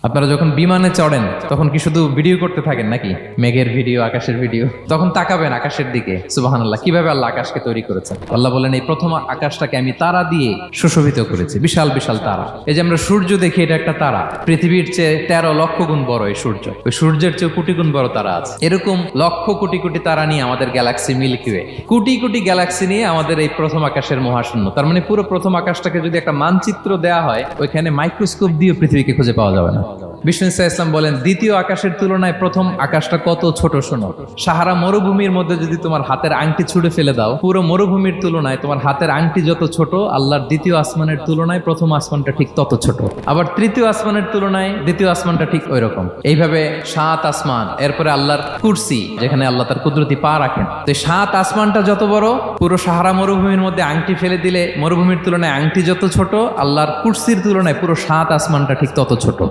আপনারা যখন বিমানে চড়েন তখন কি শুধু ভিডিও করতে থাকেন নাকি? মেঘের ভিডিও, আকাশের ভিডিও। তখন তাকাবেন আকাশের দিকে, সুবহানাল্লাহ, কিভাবে আল্লাহ আকাশকে তৈরি করেছেন। আল্লাহ বলেন, এই প্রথম আকাশটাকে আমি তারা দিয়ে সুশোভিত করেছি, বিশাল বিশাল তারা। এই যে আমরা সূর্য দেখি, এটা একটা তারা। পৃথিবীর চেয়ে 13 লক্ষ গুণ বড় এই সূর্য। ওই সূর্যের চেয়ে কোটি গুণ বড় তারা আছে। এরকম লক্ষ কোটি কোটি তারা নিয়ে আমাদের Galaxy milky way, crore crore Galaxy নিয়ে আমাদের এই প্রথম আকাশের মহাশূন্য। তার মানে পুরো প্রথম আকাশটাকে যদি একটা মানচিত্র দেওয়া হয়, ওইখানে মাইক্রোস্কোপ দিয়ে পৃথিবীকে খুঁজে পাওয়া যাবে না। বিষ্ণু ইসলাম বলেন, দ্বিতীয় আকাশের তুলনায় প্রথম আকাশটা কত ছোট শোনো। সাহারা মরুভূমির মধ্যে যদি তোমার হাতের আংটি ছুঁড়ে ফেলে দাও, পুরো মরুভূমির তুলনায় তোমার হাতের আংটি যত ছোট, আল্লাহর দ্বিতীয় আসমানের তুলনায় প্রথম আসমানটা ঠিক তত ছোট। আবার তৃতীয় আসমানের তুলনায় দ্বিতীয় আসমানটা ঠিক ওই রকম। এইভাবে 7 আসমান, এরপরে আল্লাহর কুরসি, যেখানে আল্লাহ তার কুদরতি পা রাখেন। তো 7 আসমানটা যত বড়, পুরো সাহারা মরুভূমির মধ্যে আংটি ফেলে দিলে মরুভূমির তুলনায় আংটি যত ছোট, আল্লাহর কুরসির তুলনায় পুরো 7 আসমানটা ঠিক তত ছোট।